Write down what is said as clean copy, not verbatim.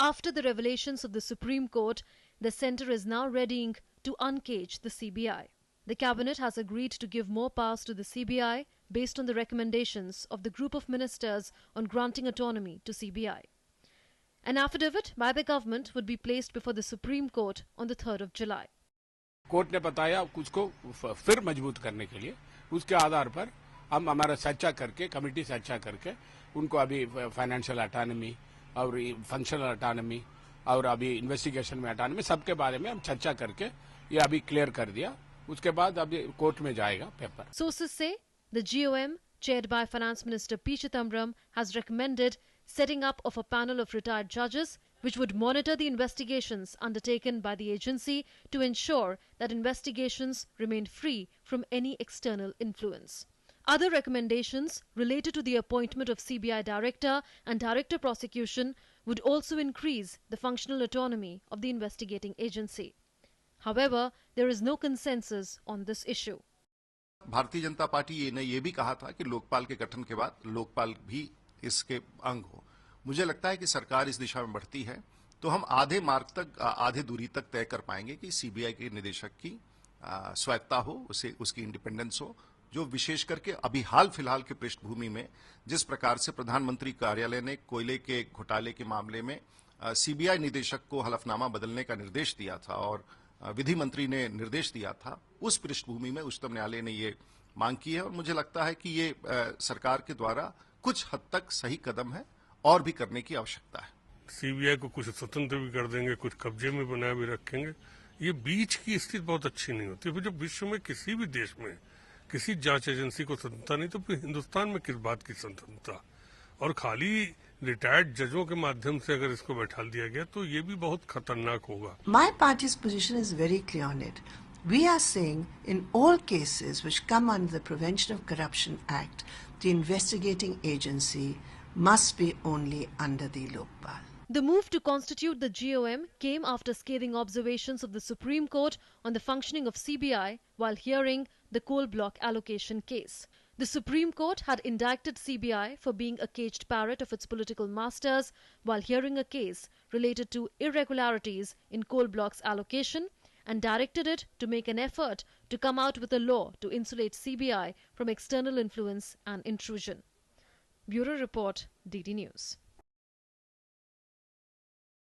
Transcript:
After the revelations of the Supreme Court, the centre is now readying to uncage the CBI. The cabinet has agreed to give more powers to the CBI based on the recommendations of the group of ministers on granting autonomy to CBI. An affidavit by the government would be placed before the Supreme Court on the 3rd of July. Court ने बताया उसको फिर मजबूत करने के लिए उसके आधार पर हम हमारा चर्चा करके कमेटी से चर्चा करके उनको अभी फाइनेंशियल ऑटोनॉमी और फंक्शनल ऑटोनॉमी और अभी इन्वेस्टिगेशन में ऑटोनॉमी सबके बारे में हम चर्चा करके ये अभी क्लियर कर दिया. उसके बाद अभी कोर्ट में जाएगा paper. Sources say the GOM, chaired by Finance Minister P. Chidambaram, has recommended setting up of a panel of retired judges which would monitor the investigations undertaken by the agency to ensure that investigations remain free from any external influence. Other recommendations related to the appointment of CBI Director and Director Prosecution would also increase the functional autonomy of the investigating agency. However, there is no consensus on this issue. Bharatiya Janata party ने यह भी कहा था कि लोकपाल के गठन के बाद लोकपाल भी इसके अंग हो. मुझे लगता है कि सरकार इस दिशा में बढ़ती है तो हम आधे मार्ग तक, आधे दूरी तक तय कर पाएंगे कि सीबीआई के निदेशक की स्वायत्ता हो, उसे उसकी इंडिपेंडेंस हो, जो विशेष करके अभी हाल फिलहाल की पृष्ठभूमि में जिस प्रकार से प्रधानमंत्री कार्यालय ने कोयले के घोटाले के मामले में सीबीआई निदेशक को हलफनामा बदलने का निर्देश दिया था और विधि मंत्री ने निर्देश दिया था, उस पृष्ठभूमि में उच्चतम न्यायालय ने ये मांग की है और मुझे लगता है कि ये सरकार के द्वारा कुछ हद तक सही कदम है और भी करने की आवश्यकता है. सीबीआई को कुछ स्वतंत्र भी कर देंगे, कुछ कब्जे में बनाए भी रखेंगे. ये बीच की स्थिति बहुत अच्छी नहीं होती. फिर जब विश्व में किसी भी देश में किसी जांच एजेंसी को स्वतंत्रता नहीं तो फिर हिंदुस्तान में किस बात की स्वतंत्रता. और खाली रिटायर्ड जजों के माध्यम से अगर इसको बैठा दिया गया तो ये भी बहुत खतरनाक होगा. My party's position is very clear on it. We are saying in all cases which come under the Prevention of Corruption Act, the investigating agency must be only under the Lokpal. The move to constitute the GOM came after scathing observations of the Supreme Court on the functioning of CBI while hearing the coal block allocation case. The Supreme Court had indicted CBI for being a caged parrot of its political masters while hearing a case related to irregularities in coal blocks allocation and directed it to make an effort to come out with a law to insulate CBI from external influence and intrusion. Bureau Report, DD News.